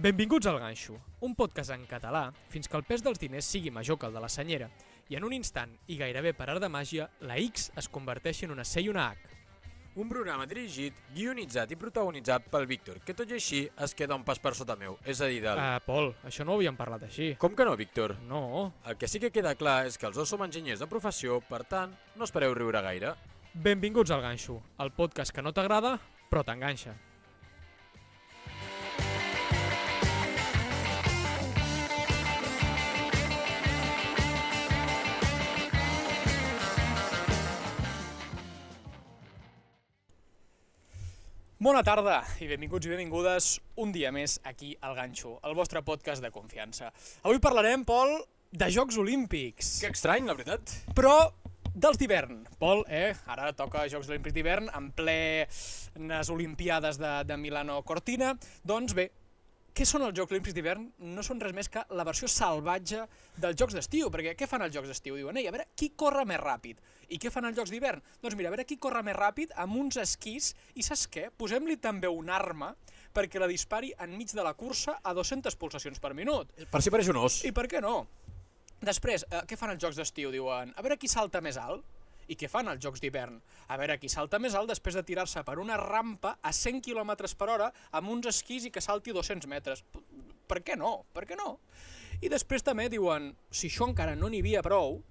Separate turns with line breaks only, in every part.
Benvinguts al Ganxo, un podcast en català fins que el pes dels diners sigui major que el de la senyera i en un instant, i gairebé per art de màgia, la X es converteixi en una C i una H.
Un programa dirigit, guionitzat i protagonitzat pel Víctor, que tot i així es queda un pas per sota meu, és a dir, del...
Pol, això no ho havíem parlat així.
Com que no, Víctor?
No.
El que sí que queda clar és que els dos som enginyers de professió, per tant, no espereu riure gaire.
Benvinguts al Ganxo, el podcast que no t'agrada, però t'enganxa. Bona tarda i benvinguts i benvingudes un dia més aquí al Ganxo, el vostre podcast de confiança. Avui parlarem, Pol, de Jocs Olímpics.
Que estrany, la veritat.
Però dels d'hivern. Pol, ara toca Jocs Olímpics d'hivern en plenes Olimpiades de Milano-Cortina. Doncs bé, què són els Jocs Olímpics d'hivern? No són res més que la versió salvatge dels Jocs d'estiu, perquè què fan els Jocs d'estiu? Diuen, a veure, qui corre més ràpid? I què fan els Jocs d'hivern? Doncs mira, a veure qui corre més ràpid amb uns esquís i saps què? Posem-li també una arma perquè la dispari enmig de la cursa a 200 pulsacions per minut.
Per si pareix un os.
I per què no? Després, què fan els Jocs d'estiu? Diuen, a veure qui salta més alt. I què fan els Jocs d'hivern? A veure qui salta més alt després de tirar-se per una rampa a 100 km per hora amb uns esquís i que salti 200 metres. Per què no? Per què no? I després també diuen, si això encara no n'hi havia prou,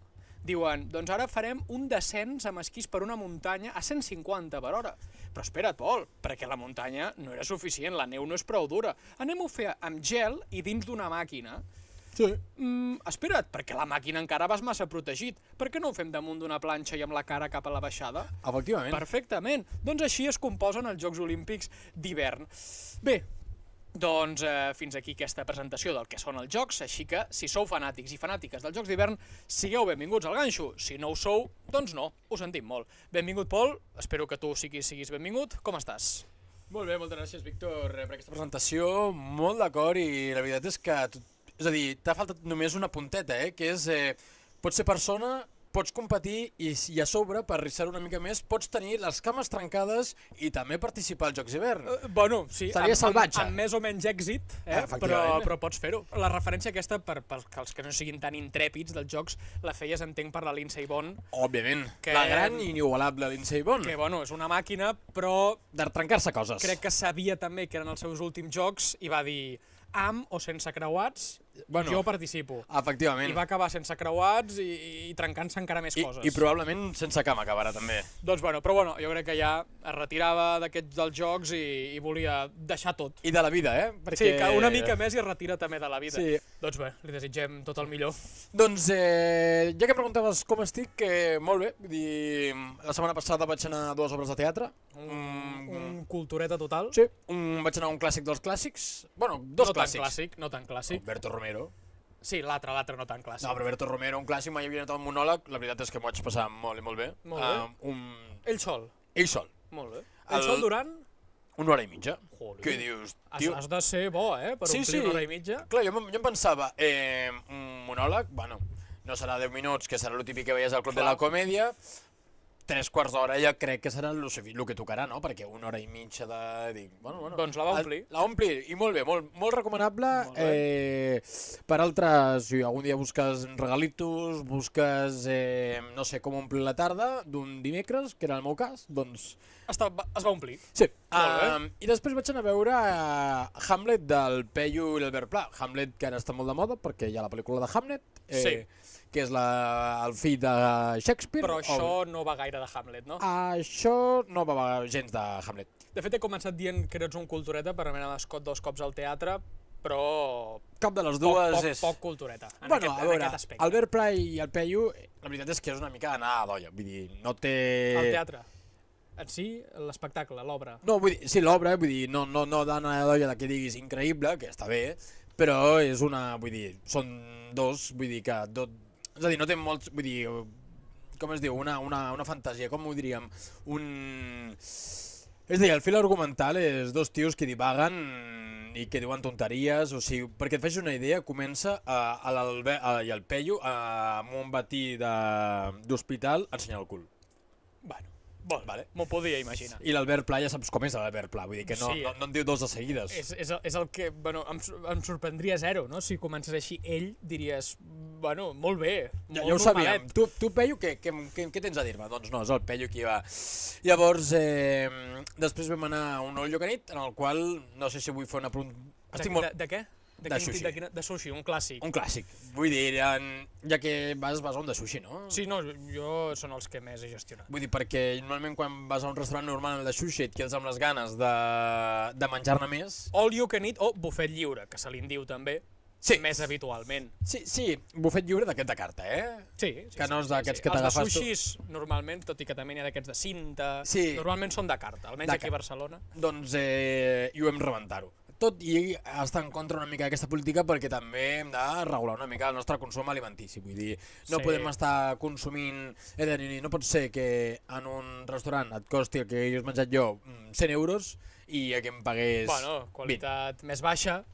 diuen, doncs ara farem un descens amb esquís per una muntanya a 150 per hora. Però espera't, Pol, perquè la muntanya no era suficient, la neu no és prou dura. Anem-ho a fer amb gel i dins d'una màquina.
Sí.
Espera't, perquè la màquina encara vas massa protegit. Per què no ho fem damunt d'una planxa i amb la cara cap a la baixada?
Efectivament.
Perfectament. Doncs així es composen els Jocs Olímpics d'hivern. Bé, doncs fins aquí aquesta presentació del que són els jocs, així que si sou fanàtics i fanàtiques dels Jocs d'hivern, sigueu benvinguts al Ganxo. Si no ho sou, doncs no, ho sentim molt. Benvingut, Pol, espero que tu siguis benvingut. Com estàs?
Molt bé, moltes gràcies, Víctor, per aquesta presentació. Molt d'acord i la veritat és que... És a dir, t'ha faltat només una punteta, que és... Pots ser persona, pots competir i a sobre, per rissar una mica més, pots tenir les cames trencades i també participar als Jocs d'hivern.
Bueno, sí,
seria salvatge.
Amb més o menys èxit, però pots fer-ho. La referència aquesta, pels que no siguin tan intrèpids dels jocs, la feies, entenc, per la Lindsey Vonn.
Òbviament, la gran i inigualable Lindsey Vonn.
Que, bueno, és una màquina, però...
de trencar-se coses.
Crec que sabia també que eren els seus últims jocs i va dir... amb o sense creuats, jo participo.
Efectivament.
I va acabar sense creuats i trencant-se encara més coses.
I probablement sense cama acabarà també.
Doncs bueno, però bueno, jo crec que ja es retirava d'aquests dels jocs i volia deixar tot.
I de la vida,
Perquè... Sí, que una mica més i es retira també de la vida.
Sí.
Doncs bé, li desitgem tot el millor.
Doncs ja que preguntaves com estic, molt bé. Vull dir, la setmana passada vaig anar a 2 obres de teatre.
Un cultureta total.
Sí, vaig anar a un clàssic dels clàssics. Bueno, dos clàssics.
No tan clàssic.
Alberto Romero.
Sí, l'altre no tan clàssic.
No, però Alberto Romero, un clàssic, mai havia anat a un monòleg. La veritat és que m'ho vaig passar molt i molt bé.
Molt bé. Ell sol.
Ell sol.
Molt bé. Ell sol durant?
Una hora i mitja.
Joder.
Què dius? Tio?
Has de ser bo, per omplir una hora i mitja.
Clar, jo em pensava, un monòleg, bueno, no serà 10 minuts, que serà el típic que veies al Club de la Comèdia, 3/4 d'hora ja crec que serà el que tocarà, no? Perquè una hora i mitja de... Bueno,
doncs la va omplir.
La va omplir, i molt bé, molt recomanable. Per altres, si algun dia busques regalitos, busques, no sé, com omplir la tarda d'un dimecres, que era el meu cas, doncs...
Es va omplir.
Sí. I després vaig anar a veure Hamlet del Peyu i l'Albert Pla. Hamlet, que ara està molt de moda, perquè hi ha la pel·lícula de Hamlet, que és el fill de Shakespeare.
Però això no va gaire de Hamlet, no?
Això no va gens de Hamlet.
De fet, he començat dient que eres un cultureta per haver anat 2 cops al teatre, però...
Cap de les dues és...
Poc cultureta, en
aquest
aspecte.
Albert Pla i el Peyu, la veritat és que és una mica d'anar a l'olla. Vull dir, no té...
El teatre. En si, l'espectacle, l'obra.
No, vull dir, sí, l'obra, vull dir, no d'anar a l'olla que diguis increïble, que està bé, però és una, vull dir, són dos, vull dir que... És a dir, no té molts, vull dir, com es diu, una fantasia, com ho diríem, És a dir, el fil argumental és dos tios que divaguen i que diuen tonteries, o sigui, perquè et facis una idea, comença i el Peyu amb un batí d'hospital ensenyant el cul.
Bueno, Bueno,
Vale.
m'ho podia imaginar.
I l'Albert Pla ja saps com és l'Albert Pla, vull dir que no,
Sí.
no en diu dos de seguides.
És el que, bueno, em sorprendria zero, no? Si comences així ell, diries, bueno, molt bé,
Ja,
molt
ja ho sabíem.
normalet.
Tu Peyu, què tens a dir-me? Doncs no, és el Peyu qui va. Llavors, després vam anar a un all you can eat, en el qual, no sé si vull fer una pregunta... Estic molt...
De què?
De
quin
sushi.
De sushi, un clàssic.
Un clàssic. Vull dir, ja que vas a un de sushi, no?
Sí, no, jo són els que més he gestionat.
Vull dir, perquè normalment quan vas a un restaurant normal de sushi et quedes amb les ganes de menjar-ne més.
All you can eat o bufet lliure, que se li en diu també,
Sí.
més habitualment.
Sí, bufet lliure d'aquest de carta,
Sí,
Que no és d'aquests que
Els de
t'agafes tu.
sushis, normalment, tot i que també n'hi ha d'aquests de cinta,
Sí.
normalment són de carta, almenys
De
aquí a Barcelona.
Doncs i ho hem rebentar-ho. Tot i estar en contra una mica d'aquesta política perquè també hem de regular una mica el nostre consum alimentici. Vull dir, no
Sí.
podem estar consumint... no pot ser que en un restaurant et costi el que he menjat jo 100 euros i que em pagués
Bueno, qualitat més baixa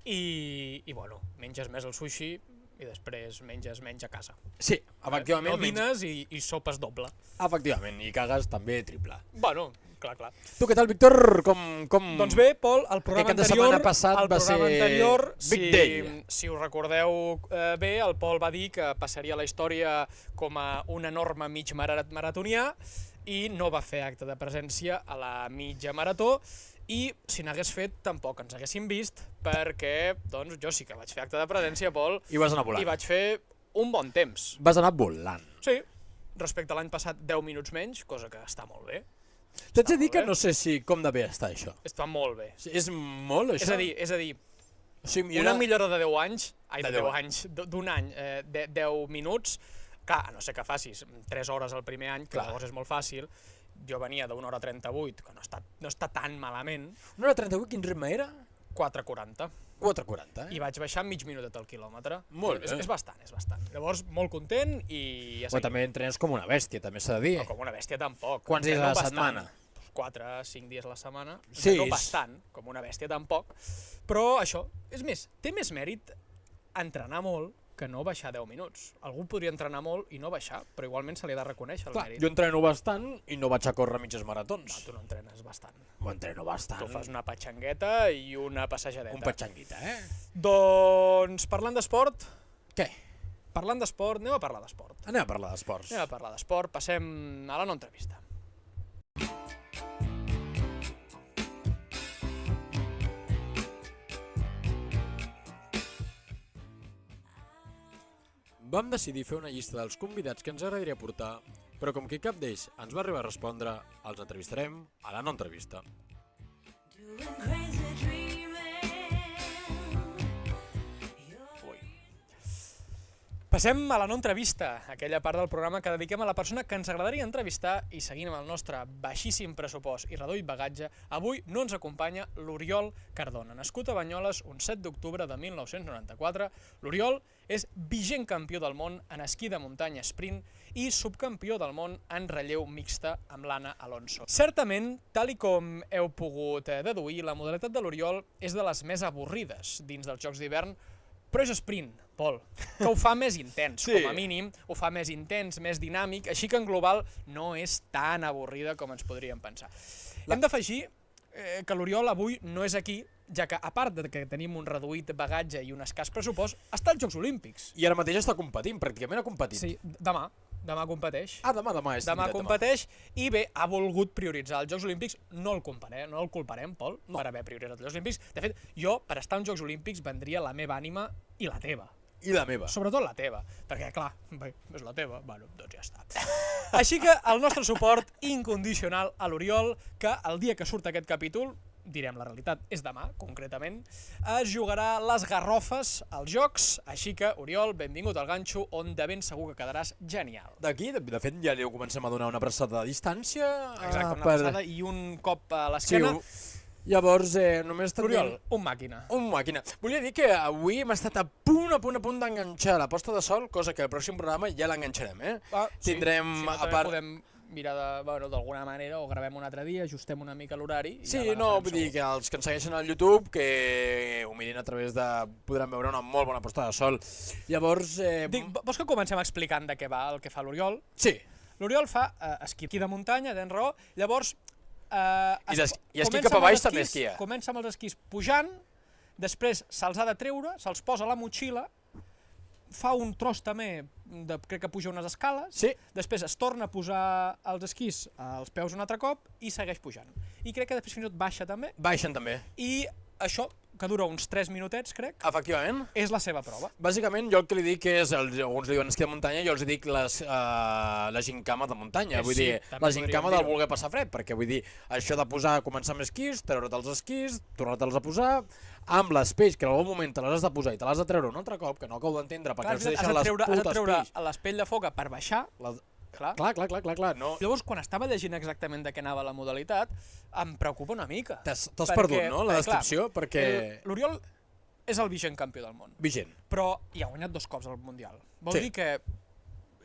i bueno, menges més el sushi i després menges menys a casa.
20. Sí, efectivament.
No dines i sopes doble.
Efectivament, i cagues també triple.
Bueno, clar.
Tu què tal, Víctor? Com...
Doncs bé, Pol, el programa
cap de
anterior,
setmana passat va ser
anterior,
Big Day.
si us recordeu bé, el Pol va dir que passaria a la història com a un enorme mig maratonià i no va fer acte de presència a la mitja marató i si n'hagués fet tampoc ens haguéssim vist perquè doncs, jo sí que vaig fer acte de presència, Pol,
I vas anar volant.
i vaig fer un bon temps.
Vas anar volant.
Sí, respecte a l'any passat 10 minuts menys, cosa que està molt bé.
T'haig de dir
molt
que
bé.
no sé si com de bé està això.
Està molt bé.
És molt, això?
És a dir,
O sigui,
una millora de 10 anys,
De
de 10 anys, d'un any, de 10 minuts, clar, a no ser que facis 3 hores el primer any, que
Clar.
llavors és molt fàcil, jo venia d'una hora 38, que no està tan malament,
1:38, quin ritme era?
4:40,
4:40,
i vaig baixar mig minutet al quilòmetre.
Molt bé.
És bastant. Llavors, molt content i ja
Però
seguim.
també entrenes com una bèstia, també s'ha de dir.
No, com una bèstia tampoc.
Quants dies a la
Entreno
setmana?
bastant. 4, 5 dies a la setmana.
Sí,
Entreno
és-
bastant, com una bèstia tampoc. Però això, és més, té més mèrit entrenar molt que no baixar 10 minuts. Algú podria entrenar molt i no baixar, però igualment se li ha de reconèixer el
Clar,
mèrit.
jo entreno bastant i no vaig a córrer mitges maratons.
Tu no entrenes bastant.
Ho entreno bastant.
Tu fas una patxangueta i una passejadeta.
Un petxanguita,
Doncs, parlant d'esport,
Què?
anem a parlar d'esport.
Anem a parlar d'esports.
Anem a parlar d'esport, passem a la no entrevista.
Vam decidir fer una llista dels convidats que ens agradaria portar, però com que cap d'ells ens va arribar a respondre, els entrevistarem a la no entrevista.
Passem a la no entrevista, aquella part del programa que dediquem a la persona que ens agradaria entrevistar i seguint amb el nostre baixíssim pressupost i reduït bagatge, avui no ens acompanya l'Oriol Cardona. Nascut a Banyoles un 7 d'octubre de 1994, l'Oriol és vigent campió del món en esquí de muntanya sprint i subcampió del món en relleu mixta amb l'Anna Alonso. Certament, tal i com heu pogut deduir, la modalitat de l'Oriol és de les més avorrides dins dels Jocs d'hivern, però és sprint, Pol, que ho fa més intens,
Sí.
com a mínim, ho fa més intens, més dinàmic, així que en global no és tan avorrida com ens podríem pensar. Hem d'afegir que l'Oriol avui no és aquí, ja que a part de que tenim un reduït bagatge i un escàs pressupost, està als Jocs Olímpics.
I ara mateix està competint, pràcticament ha competit.
Sí, demà competeix.
Ah, demà és.
Demà
veritat,
competeix i bé, ha volgut prioritzar els Jocs Olímpics, no el culparem, Pol, per haver prioritzat els Jocs Olímpics. De fet, jo, per estar als Jocs Olímpics, vendria la meva ànima i la teva.
I la meva.
Sobretot la teva, perquè clar, bé, és la teva, bueno, doncs ja està. Així que el nostre suport incondicional a l'Oriol, que el dia que surt aquest capítol, direm la realitat, és demà, concretament, es jugarà les Garrofes als Jocs, així que, Oriol, benvingut al ganxo, on de ben segur que quedaràs genial.
D'aquí, de fet, ja li comencem a donar una abraçada a distància.
Exacte, una passada i un cop a
Sí,
l'esquena.
llavors, només tenim...
Oriol, un màquina.
Un màquina. Volia dir que avui hem estat a punt d'enganxar la posta de sol, cosa que el pròxim programa ja l'enganxarem, Tindrem,
si no,
a
també
part...
podem mirar d'alguna manera, o gravem un altre dia, ajustem una mica l'horari. i
Sí,
ja
no,
l'agafarem
vull dir
segur.
que els que ens segueixen al YouTube, que ho mirin a través de... podran veure una molt bona posta de sol. Llavors...
Vols que comencem explicant de què va el que fa l'Oriol?
Sí.
L'Oriol fa esquí de muntanya, tens raó, llavors...
I esquí cap a baix també esquia.
Comença amb els esquís pujant, després se'ls ha de treure, se'ls posa a la motxilla, fa un tros també, crec que puja unes escales, després es torna a posar els esquís als peus un altre cop i segueix pujant. I crec que després fins i tot baixa també.
Baixen també.
I això, que dura uns 3 minutets, crec,
efectivament,
és la seva prova.
Bàsicament, jo el que li dic és, alguns li diuen esquí de muntanya, jo els dic la gincama de muntanya, vull dir, la gincama del voler passar fred, perquè vull dir, això de començar amb esquís, treure't els esquís, tornar-te'ls a posar, amb les pells, que en algun moment te les has de posar i te les has de treure un altre cop, que no acabo d'entendre, perquè no se deixen les putes pells.
Has de treure les pells de foca per baixar. Clar. No. Llavors, quan estava llegint exactament de què anava la modalitat, em preocupa una mica.
T'has perdut, no?, la descripció, perquè...
L'Oriol és el vigent campió del món.
Vigent.
Però hi ha guanyat 2 cops al Mundial. Vol dir que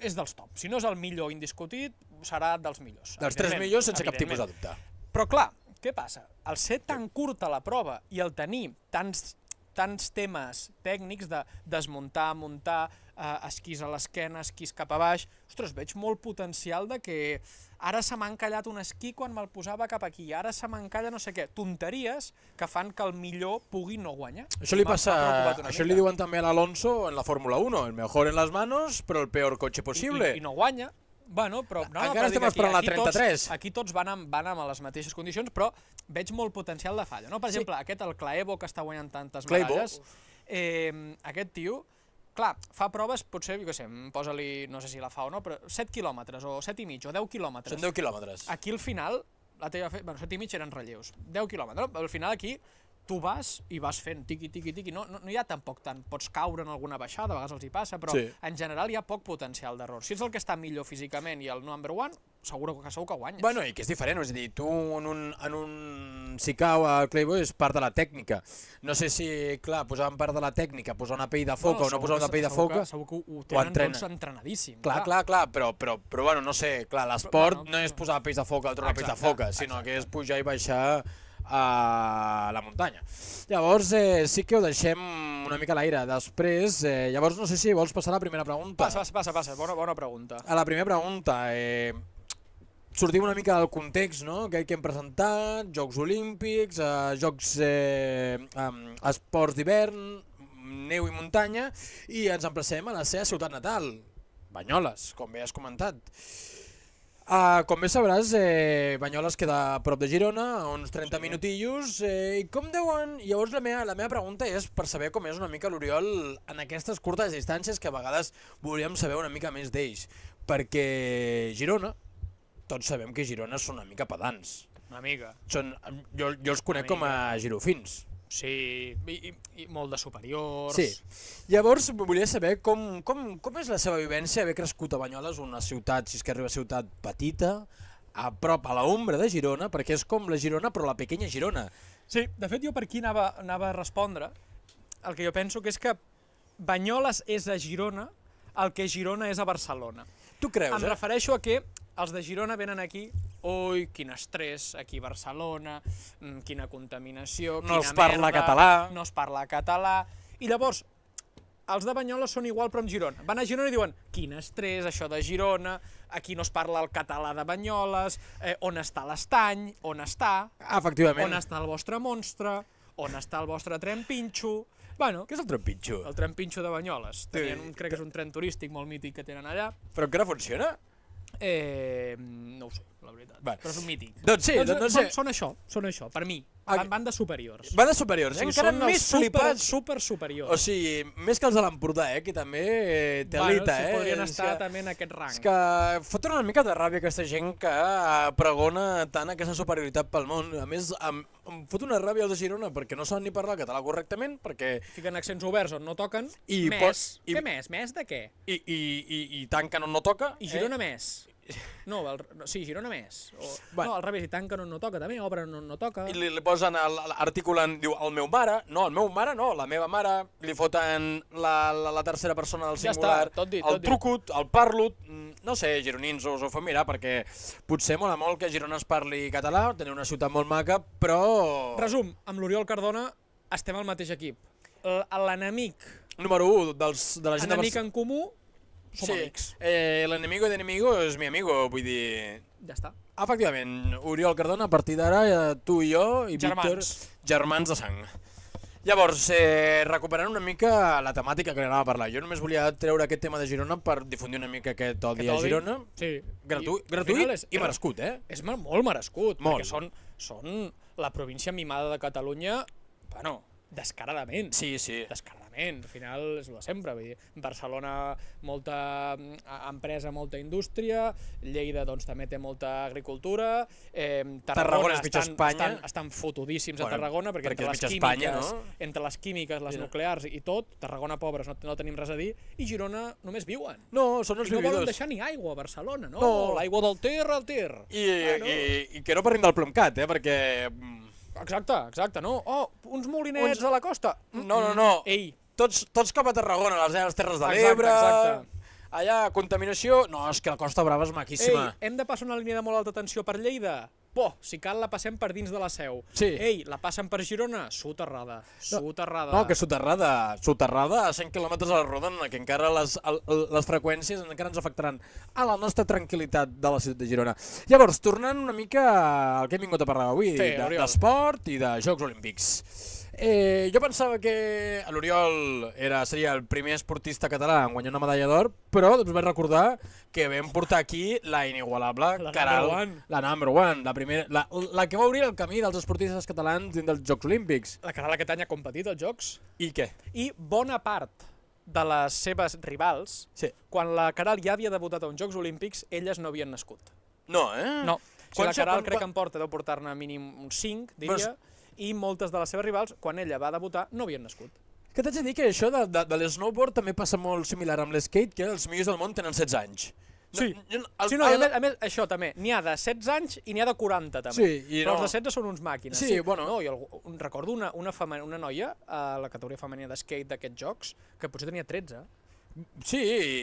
és dels top. Si no és el millor indiscutit, serà dels millors.
Dels 3 millors sense cap tipus de dubte.
Però clar, què passa? El ser tan curta la prova i el tenir tants temes tècnics de desmuntar, muntar, esquís a l'esquena, esquís cap a baix... Ostres, veig molt potencial de que ara se m'ha encallat un esquí quan me'l posava cap aquí, ara se m'encalla no sé què, tonteries que fan que el millor pugui no guanyar.
Això li passa, això li diuen també a l'Alonso en la Fórmula 1, el mejor en las manos, però el peor coche possible.
I no guanya. Bueno, però
encara estem esperant la 33.
Aquí tots van amb les mateixes condicions, però veig molt potencial de falla. Per exemple, el Claevo, que està guanyant tantes medalles, aquest tio, clar, fa proves, potser, jo què sé, posa-li, no sé si la fa o no, però 7 quilòmetres, o 7 i mig, o 10 quilòmetres.
Són 10 quilòmetres.
Aquí al final, 7 i mig eren relleus, 10 quilòmetres, al final aquí tu vas i vas fent tiqui, no hi ha tampoc tant, pots caure en alguna baixada, a vegades els hi passa, però en general hi ha poc potencial d'error. Si ets el que està millor físicament i el number one, segur que guanyes.
Bueno, i que és diferent, és a dir, tu en un si cau a Claevo és part de la tècnica. No sé si, clar, posar en part de la tècnica, posar una pell de foca o no posar una pell de foca,
segur que ho tenen tots entrenadíssim.
Clar, però bueno, no sé, clar, l'esport no és posar pells de foca o treure pells de foca, sinó que és pujar i baixar a la muntanya. Llavors sí que ho deixem una mica a l'aire. Després, llavors no sé si vols passar a la primera pregunta.
Passa, bona pregunta.
A la primera pregunta, sortim una mica del context, no?, que hem presentat, Jocs Olímpics, Jocs esports d'hivern, neu i muntanya, i ens emplacem a la seva ciutat natal, Banyoles, com bé has comentat. Com bé sabràs, Banyoles queda a prop de Girona, a uns 30 minutillos, i com deuen... Llavors la meva pregunta és per saber com és una mica l'Oriol en aquestes curtes distàncies que a vegades volíem saber una mica més d'ells, perquè Girona, tots sabem que Girona són una mica pedants.
Una mica.
Jo els conec com a girofins.
Sí, i molt de superiors.
Sí. Llavors volia saber com és la seva vivència haver crescut a Banyoles, una ciutat, si és que arriba a ciutat petita, a prop a l'ombra de Girona, perquè és com la Girona però la pequeña Girona.
Sí, de fet jo per aquí anava a respondre. El que jo penso que és que Banyoles és a Girona el que Girona és a Barcelona.
Tu creus,
Em refereixo a que els de Girona venen aquí, ui, quin estrès, aquí a Barcelona, quina contaminació, quina merda...
No es parla català.
No es parla català. I llavors, els de Banyoles són igual però amb Girona. Van a Girona i diuen, quin estrès, això de Girona, aquí no es parla el català de Banyoles, on està l'estany, on està...
Efectivament.
On està el vostre monstre, on està el vostre tren pinxo... Bueno,
què és el tren pinxo?
El tren pinxo de Banyoles. Crec que és un tren turístic molt mític que tenen allà.
Però encara funciona?
No ho sé, la veritat, però és un mític.
Doncs sí, no sé.
Són això, per mi, van de superiors.
Van de superiors, encara més flipats.
Super superiors.
O sigui, més que els de l'Empordà, que també té elita,
sí, podrien estar també en aquest rang.
És que fot una mica de ràbia aquesta gent que pregona tant aquesta superioritat pel món. A més, em fot una ràbia els de Girona perquè no saben ni parlar català correctament, perquè...
Fiquen accents oberts on no toquen. Què més? Més de què?
I tanquen on no toca.
I Girona més. No, sí, Girona més. No, al revés, i tanquen on no toca també, obren on no toca.
I li posen articulant, diu, el meu mare, no, la meva mare, li foten la tercera persona del singular, el trucut, el parlut, no sé, gironins us ho fan mirar, perquè potser mola molt que a Girona es parli català, tenir una ciutat molt maca, però...
Resum, amb l'Oriol Cardona estem al mateix equip. L'enemic...
Número 1 de la gent de Barcelona.
Enemic en comú, som amics.
L'enemigo de enemigo és mi amigo, vull dir...
Ja està.
Efectivament, Oriol Cardona, a partir d'ara, tu i jo i Víctor, germans de sang. Llavors, recuperant una mica la temàtica que anava a parlar, jo només volia treure aquest tema de Girona per difundir una mica aquest odi a Girona.
Sí.
Gratuït i merescut, eh?
És molt merescut,
molt.
perquè són la província mimada de Catalunya, bueno, descaradament.
Sí, sí.
Descaradament, al final és el de sempre. Vull dir, Barcelona, molta empresa, molta indústria, Lleida doncs, també té molta agricultura,
Tarragona és mitja Espanya.
Estan fotudíssims a Tarragona, perquè entre les químiques,
Espanya, no?
entre les químiques, les nuclears i tot, Tarragona pobres no tenim res a dir, i Girona només viuen.
No, són els vividors.
No volen deixar ni aigua a Barcelona, no? L'aigua del Ter al Ter.
I que no parlim del Plumcat, perquè...
Exacte, no? Oh, uns molinets a la costa.
No.
Ei.
Tots cap a Tarragona, les Terres de l'Ebre... Allà, contaminació... No, és que la Costa Brava és maquíssima.
Ei, hem de passar una línia de molt alta tensió per Lleida? Si cal la passem per dins de la Seu.
Sí.
Ei, la passen per Girona? Soterrada.
No, que soterrada a 100 km a la roda, que encara les freqüències encara ens afectaran a la nostra tranquil·litat de la ciutat de Girona. Llavors, tornant una mica al que hem vingut a parlar avui, d'esport i de Jocs Olímpics. Jo pensava que l'Oriol seria el primer esportista català en guanyar una medalla d'or, però després vaig recordar que vam portar aquí la inigualable Caral, la number one, la que va obrir el camí dels esportistes catalans dins dels Jocs Olímpics.
La Caral aquest any ha competit als Jocs.
I què?
I bona part de les seves rivals, quan la Caral ja havia debutat a uns Jocs Olímpics, elles no havien nascut.
No,
No. La Caral crec que en porta, deu portar-ne mínim uns 5, diria, i moltes de les seves rivals, quan ella va debutar, no havien nascut.
Que t'haig de dir que això de l'snowboard també passa molt similar amb l'skate, que els millors del món tenen 16 anys.
Sí, a més, això també, n'hi ha de 16 anys i n'hi ha de 40 també, però els de 16 són uns màquines.
Sí, bueno.
Recordo una noia a la categoria femenina d'skate d'aquests jocs que potser tenia 13.
Sí,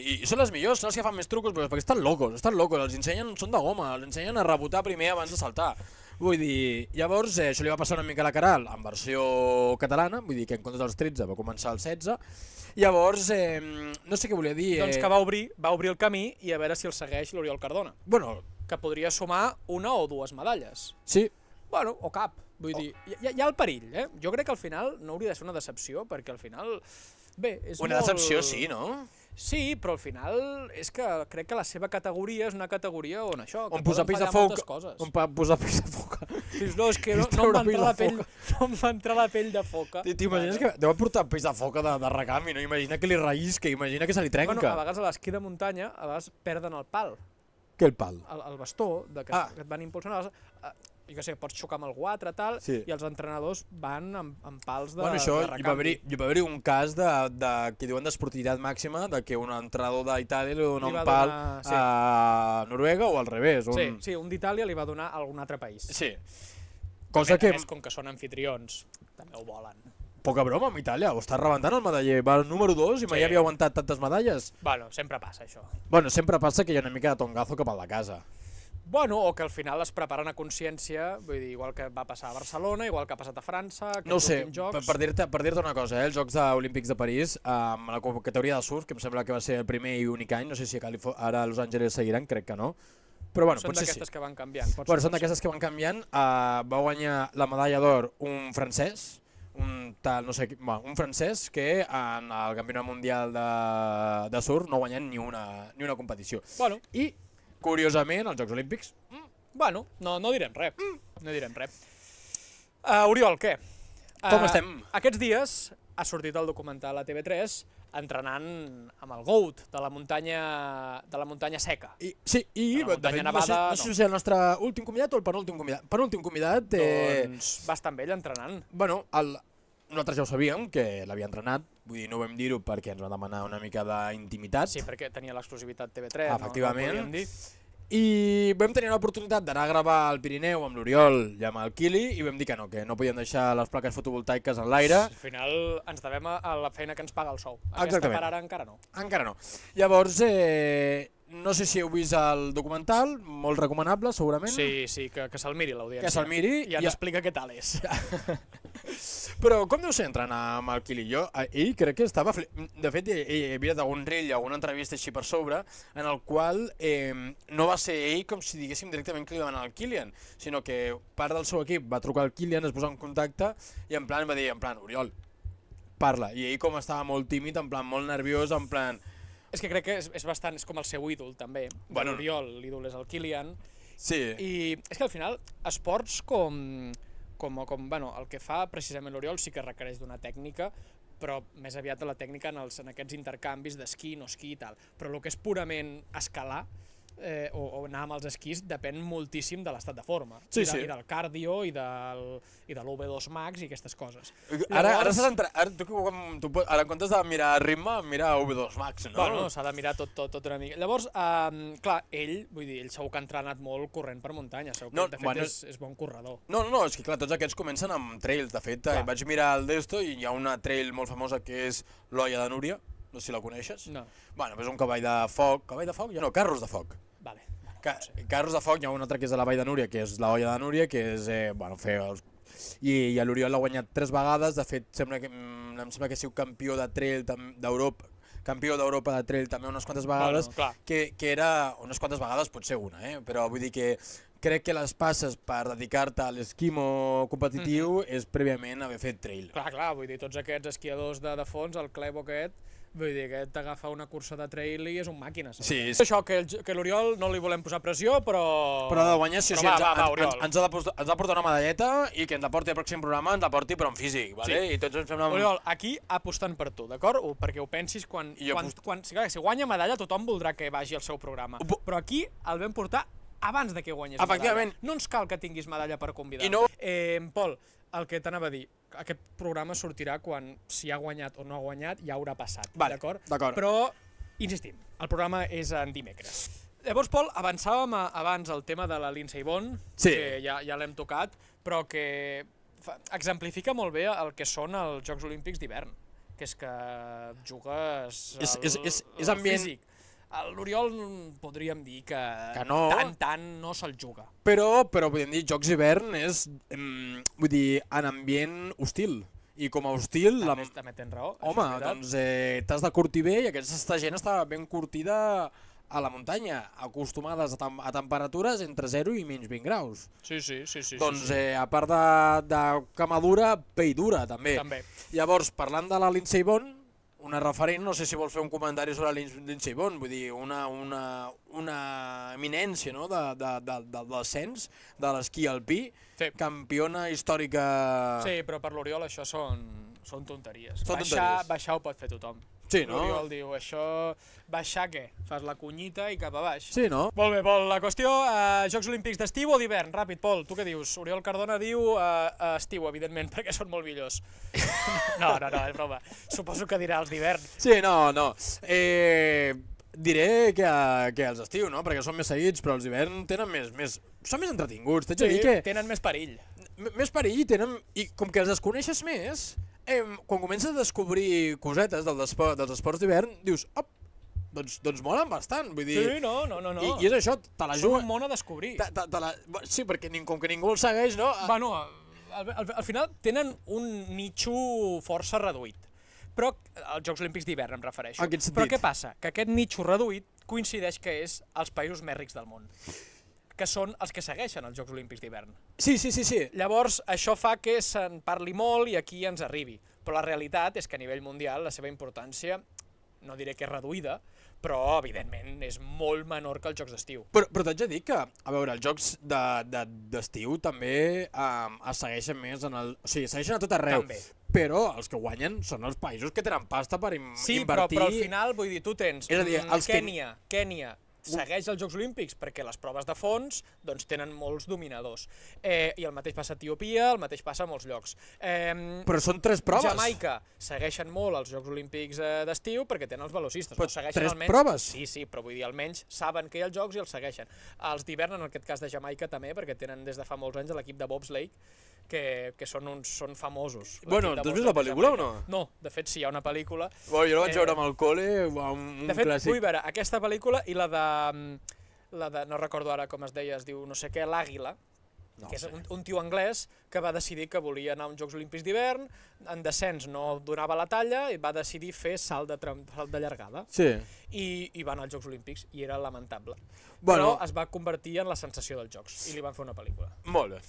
i són les millors, són les que fan més trucos, perquè estan locos, els ensenyen, són de goma, els ensenyen a rebotar primer abans de saltar. Vull dir, llavors això li va passar una mica a la Caral en versió catalana, vull dir que en comptes dels 13 va començar el 16, llavors no sé què volia dir.
Doncs que va obrir el camí i a veure si el segueix l'Oriol Cardona.
Bueno,
que podria sumar una o dues medalles.
Sí.
Bueno, o cap, vull dir, hi ha el perill, eh? Jo crec que al final no hauria de ser una decepció, perquè al final... Bé, és
una decepció sí, no?
Sí, però al final és que crec que la seva categoria és una categoria on això, que
poden fallar moltes coses. On posar peix de foca.
No, és que no em va entrar la pell de foca.
T'imagines que deu portar peix de foca de recam i no imagina que li raïsca, imagina que se li trenca.
Bueno, a vegades a l'esquí de muntanya, a vegades perden el pal.
Què el pal?
El bastó que et van impulsant. Jo què sé, pots xocar amb algú altre, i els entrenadors van amb pals de recanvi.
Hi va haver un cas que diuen d'esportivitat màxima, de que un entrenador d'Itàlia li va donar un pal a Noruega o al revés.
Sí, un d'Itàlia li va donar a algun altre país.
Sí.
Cosa que... A més, com que són anfitrions, també ho volen.
Poca broma amb Itàlia, ho està rebentant el medaller, va al número 2 i mai havia aguantat tantes medalles.
Bueno, sempre passa això.
Bueno, sempre passa que hi ha una mica de tongazo cap a la casa.
Bueno, o que al final es preparen a consciència, vull dir, igual que va passar a Barcelona, igual que ha passat a França,
no ho sé, per dir-te una cosa, els Jocs Olímpics de París, amb la categoria de surf, que em sembla que va ser el primer i únic any, no sé si ara a Los Angeles seguiran, crec que no, però bueno, potser sí.
Són d'aquestes que van canviant.
Bueno, són d'aquestes que van canviant, va guanyar la medalla d'or un francès, un francès que en el Campionat Mundial de surf no ha guanyat ni una competició.
Bueno.
I curiosament, als Jocs Olímpics...
Bueno, no direm res. No direm res. Oriol, què?
Com estem?
Aquests dies ha sortit el documental a TV3 entrenant amb el GOAT de la muntanya seca.
Sí, i no sé si és el nostre últim convidat o el penúltim convidat. Penúltim convidat...
Doncs va estar amb ell entrenant.
Bueno, nosaltres ja ho sabíem, que l'havia entrenat, vull dir, no vam dir-ho perquè ens va demanar una mica d'intimitat.
Sí, perquè tenia l'exclusivitat TV3,
efectivament.
No ho podíem dir.
I vam tenir l'oportunitat d'anar a gravar al Pirineu amb l'Oriol i amb el Kili i vam dir que no podíem deixar les plaques fotovoltaiques en l'aire.
Al final ens devem a la feina que ens paga el sou.
Exactament.
Per ara encara no.
Encara no. Llavors, no sé si heu vist el documental, molt recomanable segurament.
Sí, que se'l miri l'audiència.
Que se'l miri.
I ens explica què tal és.
Però com deu ser entrenar amb el Kili? Ell crec que estava... De fet, he vist algun reel, alguna entrevista així per sobre, en el qual no va ser ell com si diguéssim directament que li va anar al Kylian, sinó que part del seu equip va trucar al Kylian, es posar en contacte i en plan va dir, Oriol, parla. I ell com estava molt tímid, en plan molt nerviós, en plan...
És que crec que és bastant, és com el seu ídol també.
Bueno.
L'Oriol, l'ídol és el Kylian.
Sí.
I és que al final, esports bueno, el que fa precisament l'Oriol sí que requereix d'una tècnica, però més aviat de la tècnica en aquests intercanvis d'esquí, no esquí i tal. Però el que és purament escalar, o anar amb els esquís depèn moltíssim de l'estat de forma,
sí,
i del cardio i de l'V2 Max i aquestes coses.
Ara en comptes de mirar ritme, mira V2 Max, no?
Bueno, s'ha de mirar tot una mica. Llavors, clar, ell segur que ha entrenat molt corrent per muntanya, segur que de fet és bon corredor.
No, és que clar, tots aquests comencen amb trails, de fet, vaig mirar el d'esto i hi ha una trail molt famosa que és l'Olla de Núria, no sé si la coneixes.
No.
Bueno, és un cavall de foc, no, carros de foc.
Vale.
Carros de foc, hi ha un altre que és de la Vall de Núria, que és l'Olla de Núria, que és, fer els... I l'Oriol l'ha guanyat 3 vegades, de fet, em sembla que ha sigut campió de trail d'Europa, campió d'Europa de trail també unes quantes vegades,
bueno,
que era unes quantes vegades, potser una, però vull dir que crec que les passes per dedicar-te a l'esquimo competitiu és prèviament haver fet trail.
Clar, vull dir, tots aquests esquiadors de fons, el Clebo aquest, vull dir, aquest t'agafa una cursa de trail i és un màquina.
Sí.
Això, que l'Oriol no li volem posar pressió, però...
Però ha de guanyar, sí,
Oriol.
Ens ha de portar una medalleta i que ens la porti al pròxim programa, ens la porti però en físic, vale?
Sí.
I tots ens fem una...
Oriol, aquí apostant per tu, d'acord? Perquè ho pensis si guanya medalla tothom voldrà que vagi al seu programa, però aquí el vam portar abans de que guanyés medalla. No ens cal que tinguis medalla per convidar.
I no...
Pol, el que t'anava a dir, aquest programa sortirà quan, si ha guanyat o no ha guanyat, ja haurà passat, d'acord? Però, insistim, el programa és en dimecres. Llavors, Pol, avançàvem abans el tema de la Lindsey Vonn, que ja l'hem tocat, però que exemplifica molt bé el que són els Jocs Olímpics d'hivern, que és que jugues
és ambient...
físic. L'Oriol podríem dir que
no.
tant no se'l juga.
Però podríem dir, Jocs d'hivern és, vull dir, en ambient hostil. I com a hostil...
També tens raó.
Home, doncs t'has de curtir bé i aquesta gent està ben curtida a la muntanya, acostumades a temperatures entre 0 i menys 20 graus.
Sí.
Doncs a part de cama dura, pell dura també. Llavors, parlant de la Lindsey Vonn, una referent, no sé si vols fer un comentari sobre Lindsey Vonn, vull dir, una eminència del descens de l'esquí alpí, campiona històrica...
Sí, però per l'Oriol això són tonteries. Baixar ho pot fer tothom.
Sí, no?
L'Oriol diu, això... Baixar què? Fas la cunyita i cap a baix.
Sí, no?
Molt bé, Pol, la qüestió, Jocs Olímpics d'estiu o d'hivern? Ràpid, Pol, tu què dius? Oriol Cardona diu estiu, evidentment, perquè són molt millors. No, és broma. Suposo que dirà els d'hivern.
Sí, no. Diré que els estiu, no? Perquè són més seguits, però els d'hivern tenen són més entretinguts. T'haig de dir que...
tenen més perill.
Més perill i tenen... I com que els desconeixes més, quan comences a descobrir cosetes dels esports d'hivern, dius, doncs molen bastant, vull dir...
Sí, no.
I és això, te la juga...
Són un món a descobrir.
Sí, perquè com que ningú el segueix, no?
Bueno, al final tenen un nitxo força reduït. Però als Jocs Olímpics d'hivern em refereixo. Però què passa? Que aquest nitxo reduït coincideix que és els països més rics del món, que són els que segueixen els Jocs Olímpics d'hivern.
Sí.
Llavors, això fa que se'n parli molt i aquí ens arribi. Però la realitat és que a nivell mundial la seva importància, no diré que és reduïda, però, evidentment, és molt menor que els Jocs d'estiu.
Però t'haig de dir que, a veure, els Jocs d'estiu també es segueixen més en el... O sigui, segueixen a tot arreu.
També.
Però els que guanyen són els països que tenen pasta per invertir...
Sí, però al final, vull dir, tu tens Kènia, segueix els Jocs Olímpics perquè les proves de fons doncs, tenen molts dominadors. I el mateix passa a Etiòpia, el mateix passa a molts llocs.
Però són 3 proves.
Jamaica segueixen molt els Jocs Olímpics d'estiu perquè tenen els velocistes.
Però
segueixen
3 proves?
Sí, però vull dir, almenys saben que hi ha els Jocs i els segueixen. Els d'hivern, en aquest cas de Jamaica també, perquè tenen des de fa molts anys l'equip de bobsleigh, que són famosos.
Bueno, t'has vist la pel·lícula o no?
No, de fet sí, hi ha una pel·lícula.
Jo la vaig veure amb el col·le, un
de fet,
clàssic.
Vull veure aquesta pel·lícula i la de... No recordo ara com es deia, es diu no sé què, l'Àguila. que és un tio anglès que va decidir que volia anar a uns Jocs Olímpics d'hivern, en descens no donava la talla i va decidir fer salt de llargada.
Sí.
I va anar als Jocs Olímpics i era lamentable.
Bueno.
Però es va convertir en la sensació dels Jocs i li van fer una pel·lícula.
Molt bé.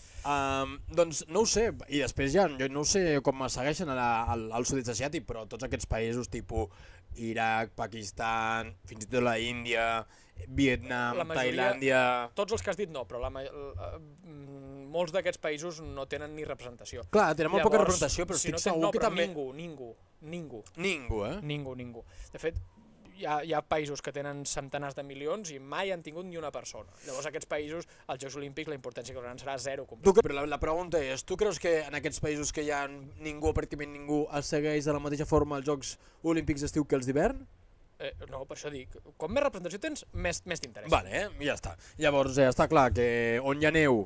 Doncs no ho sé, i després ja, jo no sé com es segueixen al sud-est asiàtic, però tots aquests països tipus Iraq, Pakistan, fins i tot la Índia, Vietnam, Tailàndia...
Tots els que has dit no, però molts d'aquests països no tenen ni representació.
Clar, tenen molt poca representació, però estic segur que també...
Ningú.
Ningú, eh?
Ningú. De fet, hi ha països que tenen centenars de milions i mai han tingut ni una persona. Llavors, aquests països, als Jocs Olímpics, la importància que hauran serà zero.
Però la pregunta és, tu creus que en aquests països que hi ha ningú, pràcticament ningú, es segueix de la mateixa forma els Jocs Olímpics d'estiu que els d'hivern?
No, per això dic, com més representació tens, més t'interessa.
Vale, ja està. Llavors, està clar que on hi ha neu,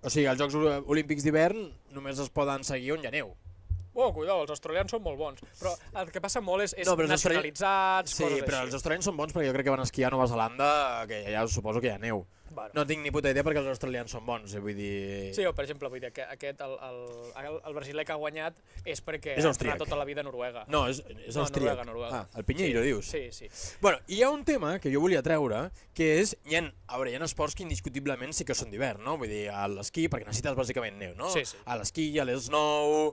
o sigui, els Jocs Olímpics d'hivern només es poden seguir on hi ha neu.
Cuidao, els australians són molt bons, però el que passa molt és nacionalitzats, coses així.
Sí, però els australians són bons perquè jo crec que van esquiar a Nova Zelanda, que ja suposo que hi ha neu.
Bueno.
No tinc ni puta idea perquè els australians són bons, vull dir...
Sí, o per exemple, vull dir que el brasiler que ha guanyat és perquè
és
ha anat tota la vida a Noruega.
No, és austríac.
Noruega.
El Pinheiro,
sí,
dius?
Sí.
Bueno, hi ha un tema que jo volia treure, que és, hi ha esports que indiscutiblement sí que són d'hivern, no? Vull dir, a l'esquí, perquè necessites bàsicament neu, no?
Sí.
A l'esquí, a l'esnou,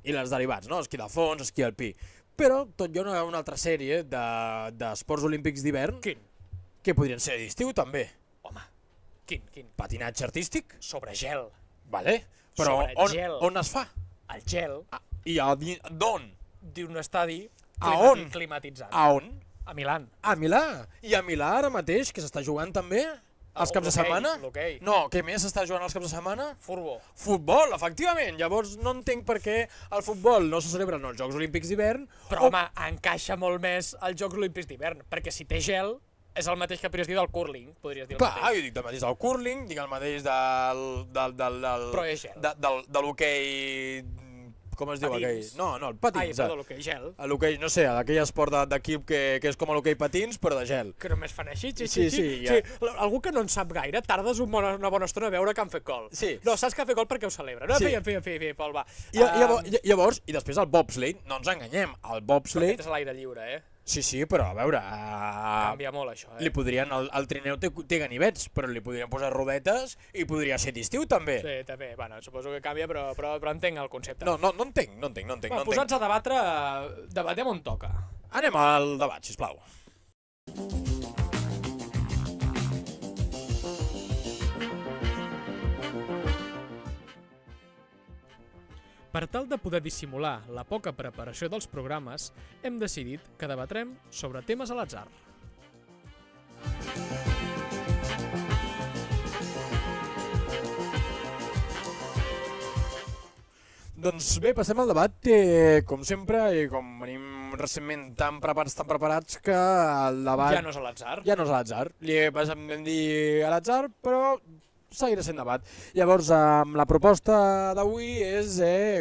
i les derivats, no? Esquí de fons, esquí alpí. Però tot hi ha una altra sèrie d'esports olímpics d'hivern...
Quin?
Que podrien ser d'estiu també.
Home, quin?
Patinatge artístic?
Sobre gel.
Vale, però on es fa?
El gel.
I d'on?
D'un estadi climatitzat.
A on?
A Milà.
A Milà? I a Milà ara mateix, que s'està jugant també? Els caps de setmana?
L'hoquei.
No, què més s'està jugant els caps de setmana?
Futbol,
efectivament. Llavors no entenc per què el futbol no se celebra en els Jocs Olímpics d'hivern.
Però home, encaixa molt més als Jocs Olímpics d'hivern, perquè si té gel és el mateix que podries dir del curling, podries dir el mateix.
Clar, jo dic el mateix del curling, dic el mateix
Però és gel.
de l'hoquei... Com es diu aquell? No, el patins.
Perdó, l'hoquei gel.
L'hoquei, no sé, aquell esport d'equip que és com l'hoquei patins, però de gel.
Que només fan així,
Sí.
Algú que no en sap gaire, tardes una bona estona a veure que han fet gol.
Sí.
No, saps que han fet gol perquè ho celebra. No,
sí.
Feien, Pol, va.
Llavors, i després el bobsleigh, no ens enganyem, el bobsleigh...
Aquest és a l'aire lliure,
Sí, però a veure...
Canvia molt, això,
Li podrien, el trineu té ganivets, però li podrien posar rodetes i podria ser d'estiu també.
Sí, també. Bueno, suposo que canvia, però entenc el concepte.
No entenc.
Posats a debatre, debatem on toca.
Anem al debat, sisplau.
Per tal de poder dissimular la poca preparació dels programes, hem decidit que debatrem sobre temes a l'atzar.
Doncs bé, passem al debat, com sempre, i com venim recentment tan preparats que el debat...
Ja no és a l'atzar.
Ja no és a l'atzar. Li vam dir a l'atzar, però seguirà sent debat. Llavors, la proposta d'avui és,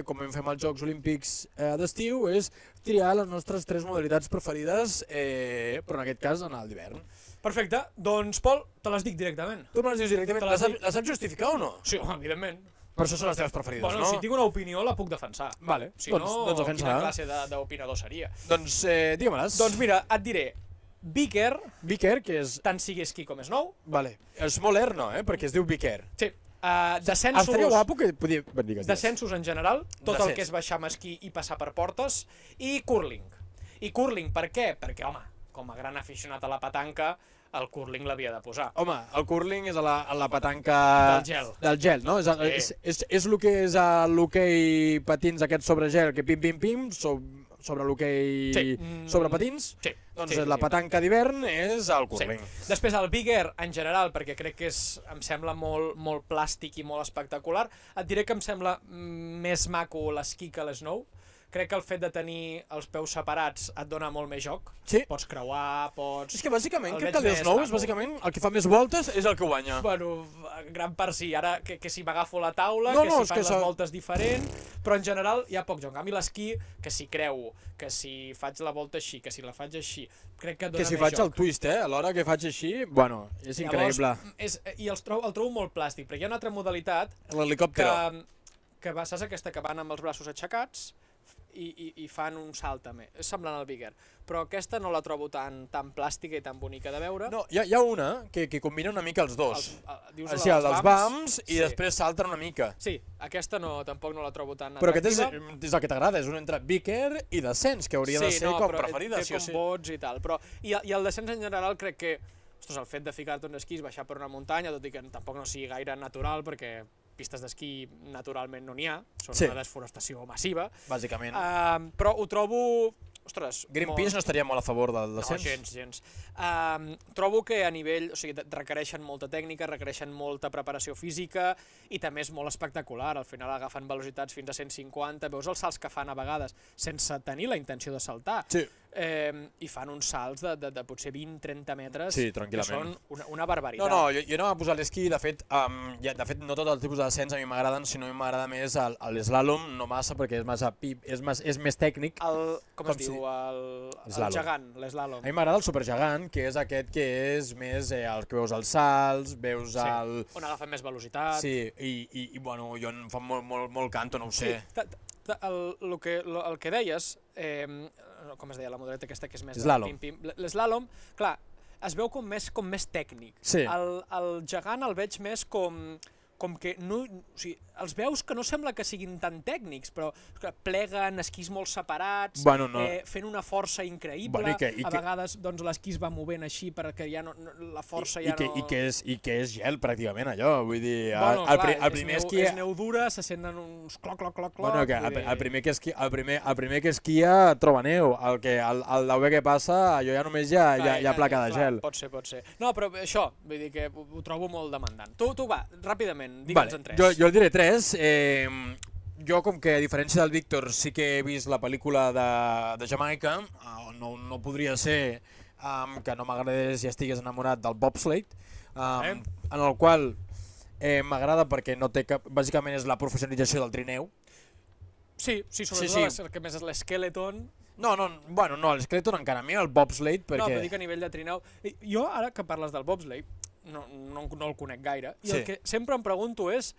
com hem fet als Jocs Olímpics d'estiu, és triar les nostres 3 modalitats preferides, però en aquest cas en el d'hivern.
Perfecte, doncs Pol, te les dic directament.
Tu me les dius directament, les saps justificar o no?
Sí, evidentment.
Per això són les teves preferides,
no? Si tinc una opinió la puc defensar.
Vale,
si doncs quina classe d'opinador seria?
Doncs digue-me-les.
Doncs mira, et diré, Biker,
que és...
tant sigui esquí com snow.
Vale. Small air no, perquè es diu Biker.
Sí. Descensos...
Estaria guapo que podia...
Descensos en general, tot el que és baixar amb esquí i passar per portes, i curling. I curling per què? Perquè, home, com a gran aficionat a la petanca, el curling l'havia de posar.
Home, el curling és a la petanca...
Del gel,
no? És el que és l'hoquei patins aquest sobre gel, que pim, sobre l'hoquei sobre patins.
Sí.
Doncs la petanca d'hivern és el curling.
Després el Big Air en general, perquè crec que em sembla molt plàstic i molt espectacular. Et diré que em sembla més maco l'esquí que l'esnou, crec que el fet de tenir els peus separats et dona molt més joc.
Sí.
Pots creuar, pots...
És que bàsicament
El
crec
veig
que dels
més
nous,
maco.
bàsicament, el que fa més voltes és el que guanya.
Bueno, en gran part sí, ara que si m'agafo la taula,
No,
que
no,
si
és
fan
que
les voltes diferent, però en general hi ha poc joc. A mi l'esquí, que si creu, que si faig la volta així, que si la faig així, crec que et dona
Que si
més
faig el
joc.
twist, a l'hora que faig així, bueno, és increïble.
Llavors, i el trobo molt plàstic, perquè hi ha una altra modalitat
L'helicòptero.
que saps aquesta que van amb els braços aixecats i fan un salt també, és semblant al Bigger, però aquesta no la trobo tan plàstica i tan bonica de veure.
No, hi ha una que combina una mica els dos.
Dius
Així, el dels bams i
Sí.
després salta una mica.
Sí, aquesta tampoc no la trobo tan
Però aquest
atractiva.
és el que t'agrada, és un entre Vicker i descens, que hauria de ser com
però
preferida.
té
Sí o
com
sí.
vots i tal, però i el descens en general crec que ostres, el fet de ficar-te un esquís, baixar per una muntanya, tot i que tampoc no sigui gaire natural, perquè pistes d'esquí naturalment no n'hi ha, són
Sí.
una desforestació massiva,
Bàsicament.
però ho trobo... Ostres,
Greenpeace no estaria molt a favor del
no,
descens.
gens. Trobo que a nivell, o sigui, requereixen molta tècnica, requereixen molta preparació física i també és molt espectacular. Al final agafen velocitats fins a 150, veus els salts que fan a vegades sense tenir la intenció de saltar.
Sí.
I fan uns salts de potser 20-30 metres
Sí,
que
tranquil·lament.
són una barbaritat.
No, jo no m'ha posat l'esquí, de fet, no tot el tipus de descens a mi m'agraden, sinó a mi m'agrada més l'eslàlom, no massa, perquè és massa és més tècnic.
Com es diu? El
Eslàlom.
gegant, l'eslàlom.
A mi m'agrada el supergegant, que és aquest que és més el que veus els salts, veus
Sí,
el...
on agafen més velocitat.
Sí, i bueno, jo em fa molt canto, no ho sé.
El que deies, com es deia, la modaleta aquesta que és més...
Eslàlom.
L'eslàlom, clar, es veu com més tècnic.
Sí.
El gegant el veig més com que no, o sigui, els veus que no sembla que siguin tan tècnics, però que pleguen esquís molt separats,
Bueno, no.
fent una força increïble,
Bueno,
a vegades doncs, l'esquí es va movent així perquè ja no, la força ja no...
I que és gel, pràcticament, allò, vull dir,
Bueno,
el primer esquí...
és neu dura, se senten uns cloc, cloc, cloc, cloc...
Bueno, que el primer que esquia troba neu, el dauber que passa, allò ja només hi ha placa de gel.
Pot ser. No, però això, vull dir que ho trobo molt demandant. Tu va, ràpidament, digue'ns
Vale,
en tres.
jo diré tres. Jo, com que a diferència del Víctor sí que he vist la pel·lícula de Jamaica, no podria ser que no m'agradés i estigués enamorat del bobsleigh, en el qual m'agrada perquè no té cap... Bàsicament és la professionalització del trineu.
Sí, sobretot el que més és l'Skeleton.
No, l'Skeleton encara a mi, el bobsleigh, perquè...
No, però dic a nivell de trineu. Jo, ara que parles del bobsleigh, no el conec gaire, i el que sempre em pregunto és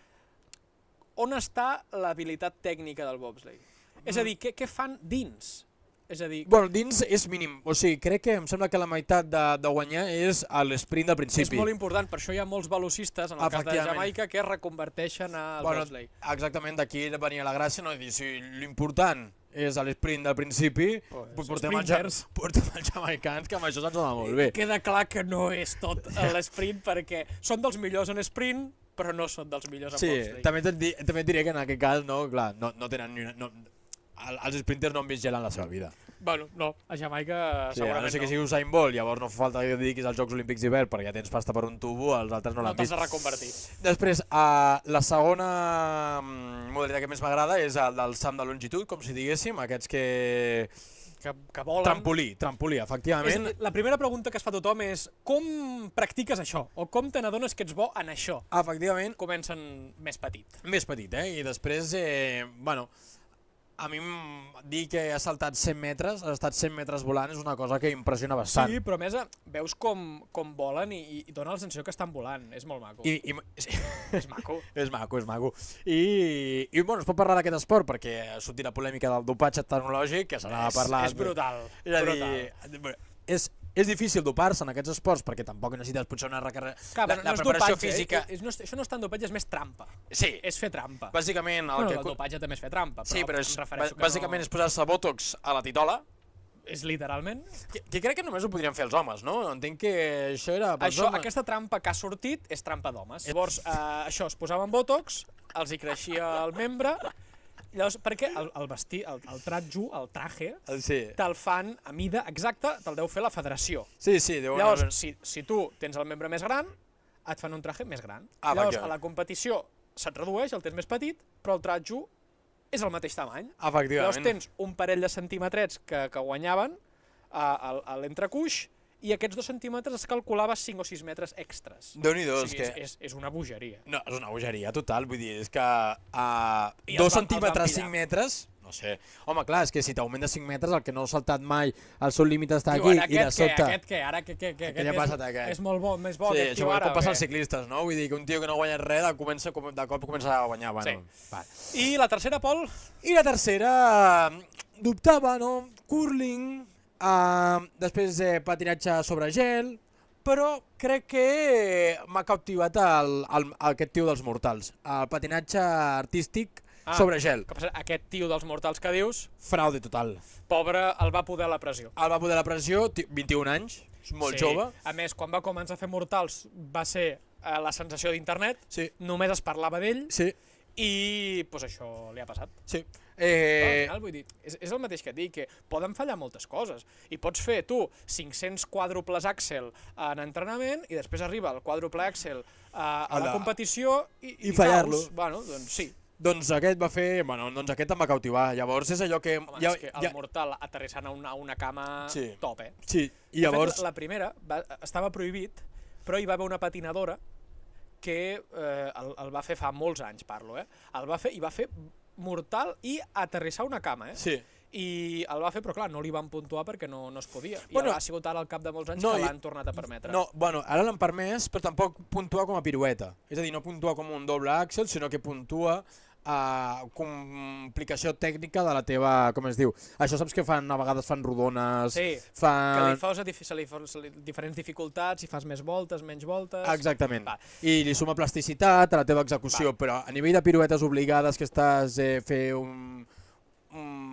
on està l'habilitat tècnica del bobsleigh? És a dir, què fan dins? És a dir...
Bueno, dins és mínim, o sigui, crec que em sembla que la meitat de guanyar és l'esprint del principi.
És molt important, per això hi ha molts velocistes, en el cas de Jamaica, que es reconverteixen al bobsleigh.
Exactament, d'aquí venia la gràcia, no? Dir, si l'important és l'esprint del principi, portem els jamaicans, que amb això se'ns dona molt bé.
Queda clar que no és tot l'esprint, perquè són dels millors en sprint, però no són dels millors en bobsleigh.
Sí, també et diré que en aquest cas, no tenen ni una... Els sprinters no han vist gel en la seva vida.
Bueno, no, a Jamaica segurament
no sé que sigui Usain Bolt, llavors no fa falta que dediquis als Jocs Olímpics d'hivern perquè ja tens pasta per un tubo, els altres no l'han vist.
No t'has de reconvertir.
Després, la segona modalitat que més m'agrada és el del salt de longitud, com si diguéssim, aquests
que volen.
Trampolí, efectivament.
La primera pregunta que es fa tothom és com practiques això? O com te n'adones que ets bo en això?
Efectivament.
Comencen més petit.
Més petit, I després, a mi dir que ha saltat 100 metres, ha estat 100 metres volant, és una cosa que impressiona bastant.
Sí, però a més veus com volen i dona la sensació que estan volant, és molt maco. És maco.
És maco. I bueno, es pot parlar d'aquest esport perquè ha sortit la polèmica del dopatge tecnològic, que se n'ha de parlar.
És brutal.
És difícil dopar-se en aquests esports perquè tampoc necessites potser una la preparació física.
Això no és tant dopatge, és més trampa.
Sí.
És fer trampa.
Bàsicament...
El dopatge també és fer trampa.
Sí, però bàsicament és posar-se botox a la titola.
És literalment.
Que crec que només ho podrien fer els homes, no? Entenc que això era pels homes.
Aquesta trampa que ha sortit és trampa d'homes. Llavors, això, es posaven botox, els hi creixia el membre. Llavors, perquè el vestir, el traje, te'l fan a mida exacta, te'l deu fer la federació.
Sí.
Llavors, si tu tens el membre més gran, et fan un traje més gran. Llavors, a la competició se't redueix, el tens més petit, però el traje és el mateix tamany.
Efectivament.
Llavors tens un parell de centímetrets que guanyaven a l'entrecuix i aquests 2 centímetres es calculava 5 o 6 metres extres.
Déu-n'hi-do,
O sigui, és una bogeria.
No, és una bogeria total, vull dir, és que
I
2
els van
centímetres,
pillar.
5 metres, no sé. Home, clar, és que si t'augmenta 5 metres, el que no ha saltat mai, el seu límit està aquí,
Diuen,
i de sobte...
Aquest què? Ara què?
Què li ha passat a aquest?
És molt bo, més bo
Sí,
aquest
això
tio ara.
com passa als ciclistes, no? Vull dir que un tio que no guanya res, de cop comença a guanyar. Bueno.
Sí. I la tercera, Pol?
I la tercera, dubtava, no? Curling, després patinatge sobre gel, però crec que m'ha captivat aquest tio dels mortals, el patinatge artístic sobre gel.
Que passa, aquest tio dels mortals que dius,
Fraude total.
pobre, el va poder la pressió.
El va poder la pressió, 21 anys, molt jove.
A més, quan va començar a fer mortals va ser la sensació d'internet,
Sí.
només es parlava d'ell
Sí,
i pues, això li ha passat.
sí.
Però al final, vull dir, és el mateix que et dic, que poden fallar moltes coses. I pots fer, tu, 500 quàdruples Axel en entrenament i després arriba el quàdruple Axel a la competició i
fallar-lo.
caus. Bueno, doncs sí.
Doncs aquest va fer... Bueno, doncs aquest em va cautivar. Llavors és allò que...
Home, és que el mortal aterrissant a una cama
Sí.
top,
Sí, i
De fet,
llavors...
la primera estava prohibit, però hi va haver una patinadora que el va fer fa molts anys, parlo, el va fer i va fer mortal i aterrissar una cama,
Sí.
I el va fer, però clar, no li van puntuar perquè no es podia.
Bueno,
I ha sigut ara al cap de molts anys
no,
que l'han tornat a permetre.
No, bueno, ara l'han permès, però tampoc puntua com a pirueta. És a dir, no puntua com un doble àxel, sinó que puntua complicació tècnica de la teva, com es diu. Això saps que fan, a vegades fan rodones,
Sí, que
fan...
li fos diferents dificultats, si fas més voltes, menys voltes...
Exactament.
Va.
I li suma plasticitat a la teva execució, però a nivell de piruetes obligades que estàs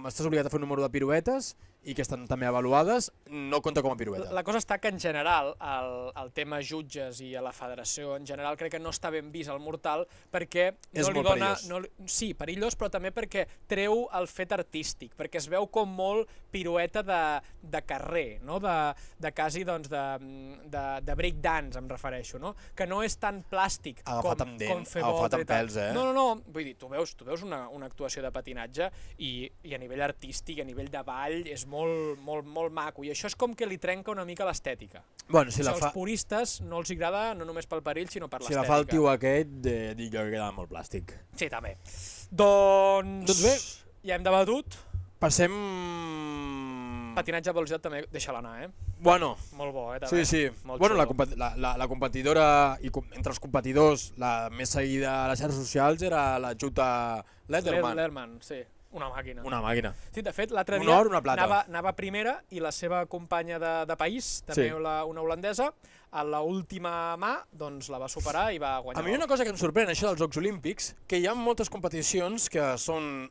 estàs obligat a fer un número de piruetes i que estan també avaluades, no compta com a pirueta.
La cosa està que en general el tema jutges i a la federació en general crec que no està ben vist al mortal perquè
És
no li
molt
dona...
perillós.
Sí, perillós, però també perquè treu el fet artístic, perquè es veu com molt pirueta de carrer, no? de quasi doncs, de breakdance em refereixo, no? Que no és tan plàstic
Agafat amb dent,
com fer
agafat
volta
amb
i tal.
pèls,
No, vull dir, tu veus una actuació de patinatge i a nivell artístic, a nivell de ball, és molt maco, i això és com que li trenca una mica l'estètica.
Bueno,
Els puristes no els agrada no només pel perill, sinó per
si
l'estètica.
la fa el tio aquest, dic jo que queda molt plàstic.
Sí, també. Doncs
bé,
ja hem debatut.
passem...
Patinatge a velocitat també deixa-la anar,
Bueno,
Molt bo, també.
sí.
Molt
Bueno,
xulo.
la competidora, i entre els competidors, la més seguida a les xarxes socials era la Jutta Lederman.
Lederman, sí. Una màquina.
Una màquina.
Sí, de fet, l'altre
Un
dia
or, una plata.
anava primera i la seva companya de país, també
Sí.
una holandesa, a l'última mà doncs, la va superar i va guanyar.
A mi hi ha una cosa que em sorprèn, això dels Jocs Olímpics, que hi ha moltes competicions que són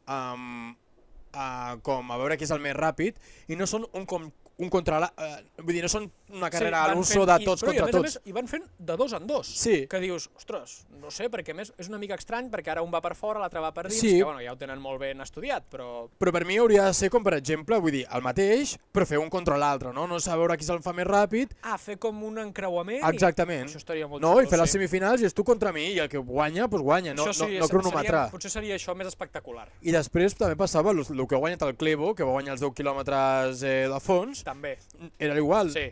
com a veure qui és el més ràpid i no són un contra vull dir, no són una carrera a l'uso de tots contra tots.
I van fent de dos en dos,
Sí.
que dius, ostres, no sé, perquè a més és una mica estrany, perquè ara un va per fora, l'altre va per dins,
Sí.
que bueno, ja ho tenen molt ben estudiat, però...
Però per mi hauria de ser com, per exemple, vull dir, el mateix, però fer un contra l'altre, no saber qui se'l fa més ràpid.
Fer com un encreuament.
Exactament.
Això estaria molt
No,
xulo,
i fer les
sí.
semifinals i és tu contra mi, i el que guanya, doncs guanya, no cronometrar.
Potser seria això més espectacular.
I després també passava el que ha guanyat el Clevo, que va guanyar els 10 quilòmetres de fons,
També.
era igual.
Sí.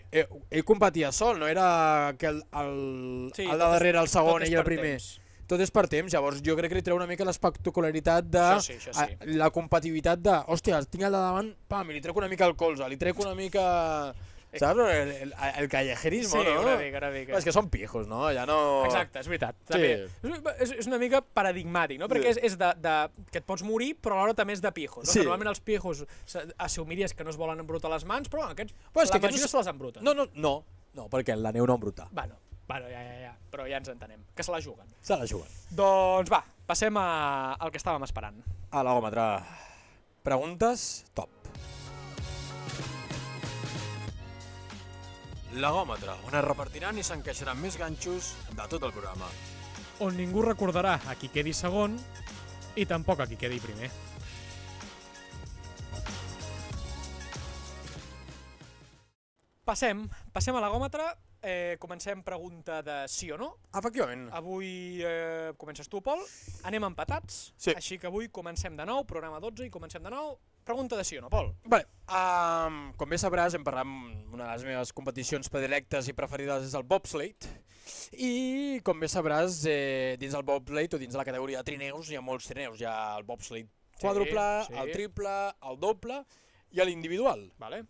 Ell competia sol, no era que el
Sí,
de darrere el segon
tot és
i el
per
primer.
temps.
Tot és per temps, llavors jo crec que li treu una mica l'espectacularitat de
Això sí.
la competitivitat de, hòstia, tinc el de davant, pam, i li trec una mica el colze, li trec una mica... Saps? El callejerismo,
Sí,
no?
una mica.
És que són pijos, no? Ja no...
Exacte, és veritat. També. És una mica paradigmàtic, no? Perquè és que et pots morir, però alhora també és de pijos. No?
Sí.
Que normalment els pijos assumiries que no es volen embrutar les mans, però aquests,
Però és que
la
aquests
majoria se les embruten.
No, perquè la neu no embruta.
Bueno, ja, però ja ens entenem, que se la juguen.
Se la juguen.
Doncs va, passem al que estàvem esperant.
A l'agòmetre. Preguntes top. L'agòmetre, on es repartiran i s'encaixaran més ganxos de tot el programa.
On ningú recordarà a qui quedi segon i tampoc a qui quedi primer. Passem a l'agòmetre comencem pregunta de sí o no.
Efectivament.
Avui comences tu, Pol. Anem empatats,
Sí.
així que avui comencem de nou, programa 12 i comencem de nou. Pregunta de sí o no, Pol.
Vale. Com bé sabràs, hem parlat amb una de les meves competicions predilectes i preferides és el bobsleigh. I com bé sabràs, dins el bobsleigh o dins de la categoria de trineus hi ha molts trineus. Hi ha el bobsleigh quàdruple,
sí.
el triple, el doble i l'individual.
Vale.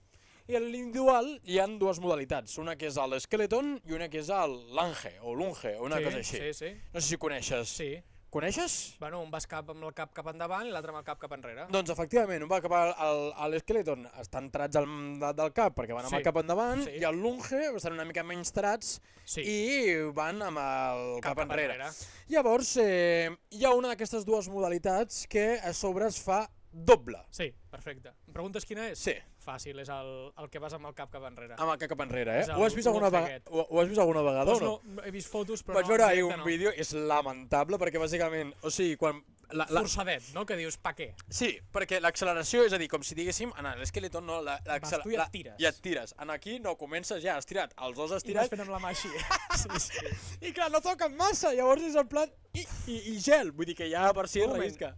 I en l'individual hi ha dues modalitats, una que és l'skeleton i una que és l'ange o l'unge o una cosa així.
Sí, sí.
No sé si coneixes.
Sí.
Coneixes?
Bueno, un vas amb el cap endavant i l'altre amb el cap enrere.
Doncs efectivament, un va cap a l'skeleton, estan trats del cap perquè van amb el cap endavant, i el lunge estan una mica menys trats i van amb el cap enrere. Llavors, hi ha una d'aquestes dues modalitats que a sobre es fa doble.
Sí, perfecte. Em preguntes quina és?
Sí.
Fàcil, és el que vas amb el cap enrere.
Amb el cap enrere, eh?
És
Ho has vist alguna vegada o no?
No, he vist fotos, però
vaig veure ahir un vídeo, és lamentable, perquè bàsicament, o sigui, quan...
Forçadet, no? Que dius, pa què?
Sí, perquè l'acceleració, és a dir, com si diguéssim, en l'esqueleton, no,
vas tu i et tires.
I et tires. En aquí no, comences ja estirat, els dos
I
estirats.
vas fent amb la mà així. Sí.
I clar, no toquen massa, llavors és en plan... I gel, vull dir que ja per si es rellisca.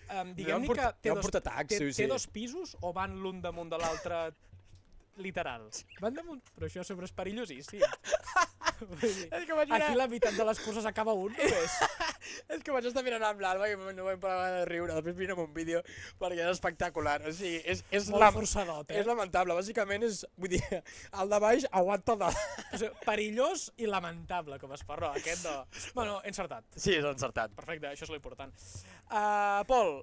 Diguem-ne que té
sí.
dos pisos o van l'un damunt de l'altre literal? Van damunt, però això sobre és perillosíssim. Aquí la meitat de les curses acaba un només.
És que vaig estar mirant amb l'Alba i no vam parar de riure, després mirem un vídeo perquè és espectacular, o sigui, és
molt forçadot,
és lamentable, bàsicament és, vull dir, el de baix aguanta el de...
O sigui, perillós i lamentable com es parla, aquest no. Bueno, encertat.
Sí, és encertat.
Perfecte, això és l'important. Pol,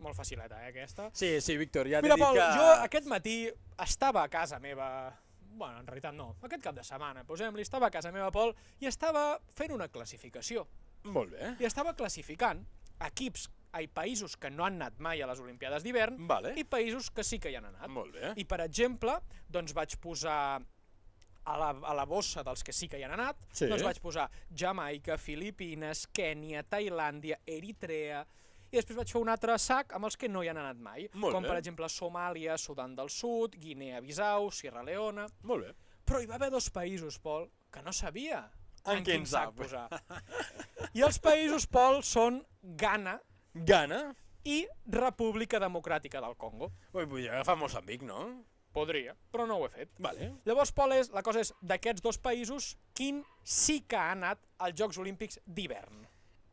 molt facileta, aquesta.
Sí, Víctor, ja t'he
dit que... Mira, Pol, jo aquest matí estava a casa meva, bueno, en realitat no, aquest cap de setmana, posem-li, estava a casa meva, Pol, i estava fent una classificació.
Molt bé.
I estava classificant països que no han anat mai a les Olimpiades d'hivern i països que sí que hi han anat.
Molt bé.
I, per exemple, doncs vaig posar a la bossa dels que sí que hi han anat, doncs vaig posar Jamaica, Filipines, Kènia, Tailàndia, Eritrea, i després vaig fer un altre sac amb els que no hi han anat mai, com per exemple Somàlia, Sudan del Sud, Guinea-Bissau, Sierra Leone...
Molt bé.
Però hi va haver dos països, Pol, que no sabia
en quin sac
posar. I els països, Pol, són Ghana i República Democràtica del Congo.
Vull agafar Moçambic, no?
Podria, però no ho he fet.
Vale.
Llavors, Pol, la cosa és, d'aquests dos països, quin sí que ha anat als Jocs Olímpics d'hivern?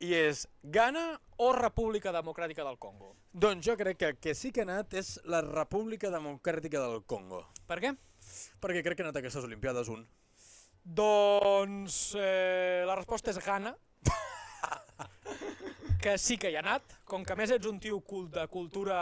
I és Ghana
o República Democràtica del Congo?
Doncs jo crec que el que sí que ha anat és la República Democràtica del Congo.
Per què?
Perquè crec que ha anat a aquestes Olimpiades un.
Doncs la resposta és Ghana, que sí que hi ha anat. Com que a més ets un tio de cultura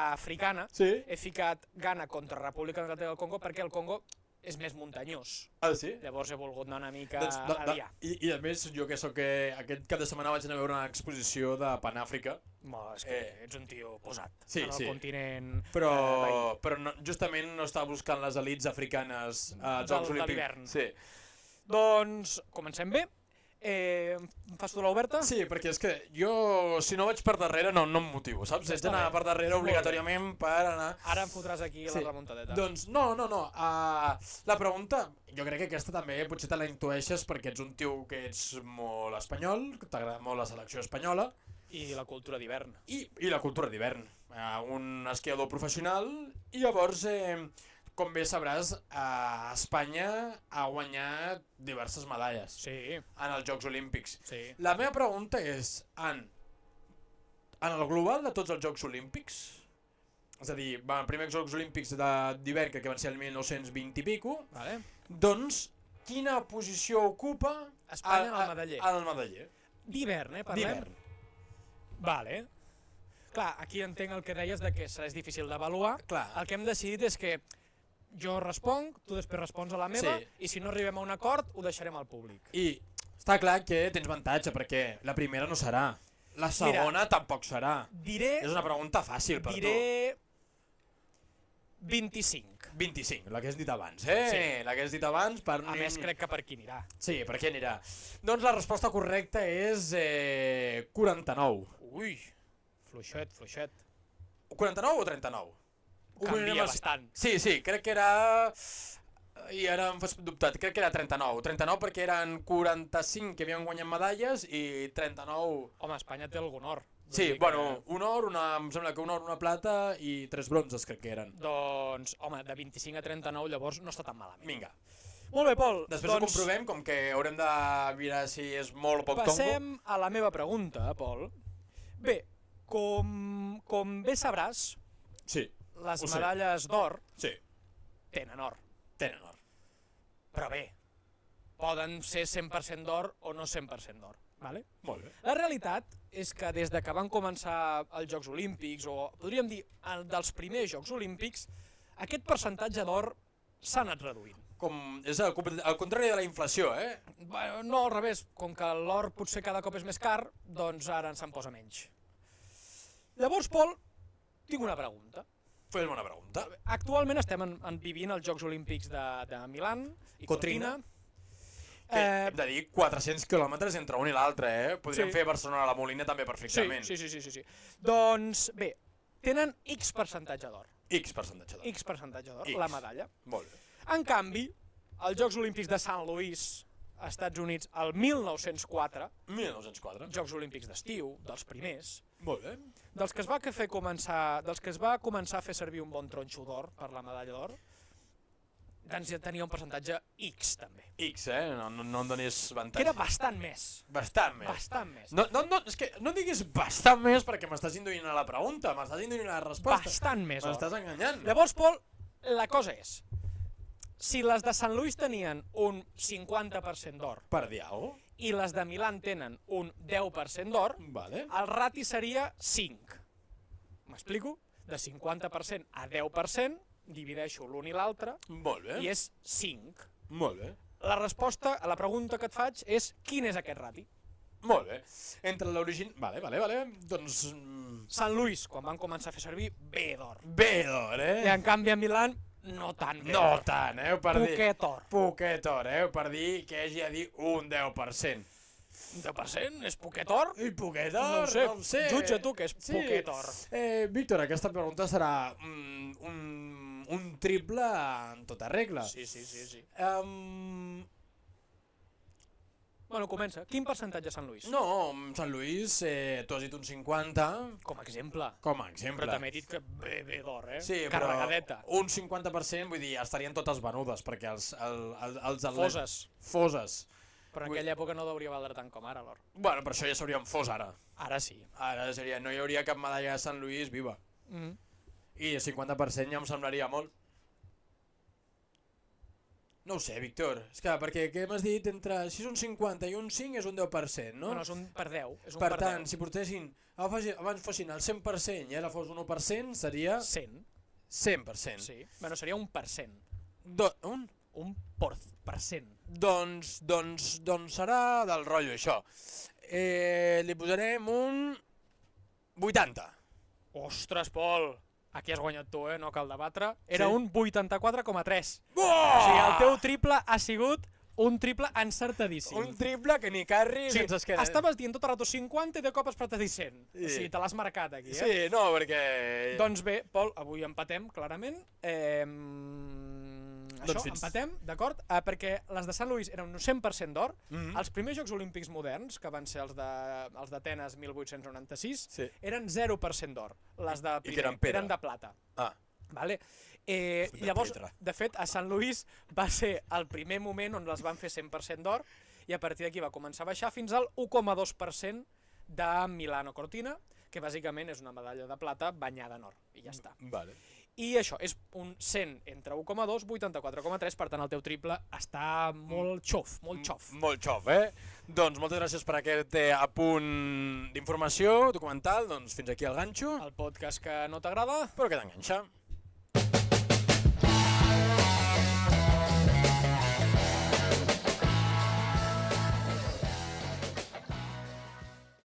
africana, he ficat Ghana contra República Democràtica del Congo perquè el Congo és més muntanyós.
Ah, sí?
Llavors he volgut anar una mica a liar.
I a més, jo que sóc aquest cap de setmana vaig anar a veure una exposició de Panàfrica.
És que ets un tio posat
en
el continent
però justament no estava buscant les elits africanes als Jocs Olímpics.
De l'hivern.
Sí.
Doncs comencem bé. Em fas tu l'oberta?
Sí, perquè és que jo, si no vaig per darrere, no em motivo, saps? Haig d'anar per darrere obligatòriament per anar...
Ara em fotràs aquí la remuntadeta.
Doncs no. La pregunta, jo crec que aquesta també potser te la intueixes perquè ets un tio que ets molt espanyol, que t'agrada molt la selecció espanyola.
I la cultura d'hivern.
I la cultura d'hivern. Un esquiador professional i llavors... Com bé sabràs, Espanya ha guanyat diverses medalles en els Jocs Olímpics. La meva pregunta és, en el global de tots els Jocs Olímpics, és a dir, els primers Jocs Olímpics d'hivern, que van ser el 1920 i pico, doncs quina posició ocupa
Espanya en
el medaller?
D'hivern, parlem? D'hivern. Vale. Clar, aquí entenc el que deies de que serà difícil d'avaluar. El que hem decidit és que jo responc, tu després respons a la meva, i si no arribem a un acord, ho deixarem al públic.
I està clar que tens avantatge, perquè la primera no serà, la segona tampoc serà. És una pregunta fàcil per tu.
Diré 25.
25, la que has dit abans, La que has dit abans...
A més, crec que per aquí anirà.
Sí, per aquí anirà. Doncs la resposta correcta és 49.
Ui, fluixet.
49 o 39?
Canvia bastant.
Sí, crec que era I ara em fas dubtat, crec que era 39. 39 perquè eren 45 que havien guanyat medalles i 39...
Home, Espanya té algun or.
Sí, bueno, un or, em sembla que un or, una plata i 3 bronzes crec que eren.
Doncs, home, de 25 a 39 llavors no està tan malament.
Vinga.
Molt bé, Pol.
Després ho comprovem, com que haurem de mirar si és molt o poc tongo.
Passem a la meva pregunta, Pol. Bé, com bé sabràs,
Sí.
les
Ho sé.
medalles d'or
Sí.
tenen or.
Tenen or.
Però bé, poden ser 100% d'or o no 100% d'or. Vale?
Molt bé.
La realitat és que des de que van començar els Jocs Olímpics, o podríem dir dels primers Jocs Olímpics, aquest percentatge d'or s'ha anat reduint.
És el contrari de la inflació, eh?
Bueno, no, al revés, com que l'or potser cada cop és més car, doncs ara se'n posa menys. Llavors, Pol, tinc una pregunta.
Fes-me una pregunta.
Actualment estem vivint els Jocs Olímpics de Milan i Cortina.
Que hem de dir 400 quilòmetres entre un i l'altre, eh? Podríem
Sí.
fer Barcelona-La Molina també perfectament.
Sí. Doncs bé, tenen X percentatge d'or.
X percentatge d'or.
X percentatge d'or,
X.
la medalla.
Molt bé.
En canvi, els Jocs Olímpics de Sant Louis, als Estats Units, el 1904,
1904.
Jocs Olímpics d'estiu, dels primers,
Molt bé.
dels que es va començar a fer servir un bon tronxo d'or per la medalla d'or, doncs ja tenia un percentatge X també,
X, eh? No em donis
que
avantatge.
era bastant més.
Bastant més.
Bastant més.
No, és que no diguis bastant més perquè m'estàs induint a la pregunta, m'estàs induint a la resposta.
Bastant més or.
M'estàs enganyant.
Llavors, Pol, la cosa és, si les de Sant Louis tenien un 50% d'or
Per dir alguna cosa?
i les de Milan tenen un 10% d'or,
Vale.
el rati seria 5. M'explico? De 50% a 10%, divideixo l'un i l'altre,
Molt bé.
i és 5.
Molt bé.
La resposta a la pregunta que et faig és quin és aquest rati?
Molt bé. Entre l'origin... Vale. Doncs...
Sant Louis, quan van començar a fer servir, bé d'or.
Bé d'or,
I
eh?
en canvi a Milan, no tant bé
No
d'or.
tant, Per dir...
Poquet or.
Poquet or, Per dir que hagi de dir un 10%.
10% és poquet or?
I poquet
No
or?
ho sé. Jutja tu que és poquet or.
Víctor, aquesta pregunta serà un triple en tota regla.
Sí. Bueno, comença. Quin percentatge Sant Louis?
No, Sant Lluís, tu has dit un 50,
Com a exemple.
com a exemple.
Però també he dit que bé d'or, eh?
Sí,
Carregadeta.
però un 50%, vull dir, estarien totes venudes, perquè els atletes...
Foses.
Foses.
Però en aquella època no hauria valdre tant com ara, l'or.
Bueno, per això ja s'hauria en fos ara.
Ara sí.
Ara seria, no hi hauria cap medalla de Sant Lluís viva.
Mm.
I el 50% ja em semblaria molt. No ho sé, Víctor. És que, perquè què m'has dit? Si és un 50 i un 5 és un 10%, no?
No, és un per 10. És un
Per
per
tant,
10.
si portessin, abans fossin el 100% i ara fos un 1%, seria
100.
100%.
Sí. Bueno, seria un %.
Un?
Un %.
Doncs serà del rotllo, això. Li posarem un 80.
Ostres, Pol! Aquí has guanyat tu, no cal debatre. Era
Sí?
un 84,3.
Oh!
O sigui, el teu triple ha sigut un triple encertadíssim.
Un triple que ni Carri
Sí,
sense es queda.
estaves dient tot el rato 50 i de cop has apretat 100.
Sí.
O sigui, te l'has marcat aquí, eh?
Sí, no, perquè...
Doncs bé, Pol, avui empatem, clarament. Això,
fins-
empatem, d'acord? Perquè les de Sant Louis eren un 100% d'or.
Mhm.
Els primers Jocs Olímpics moderns, que van ser els d'Atenes 1896,
Sí.
eren 0% d'or. Les de
I que eren pedra.
eren de plata.
Ah,
Vale?
de
Llavors,
pedra.
de fet, a Sant Louis va ser el primer moment on les van fer 100% d'or i a partir d'aquí va començar a baixar fins al 1,2% de Milano Cortina, que bàsicament és una medalla de plata banyada en or, i ja està.
vale.
I això, és un 100 entre 1,2, 84,3, per tant el teu triple està molt xof, molt xof.
Molt xof, Doncs moltes gràcies per aquest apunt d'informació documental, doncs fins aquí el ganxo,
El podcast que no t'agrada,
però que t'enganxa.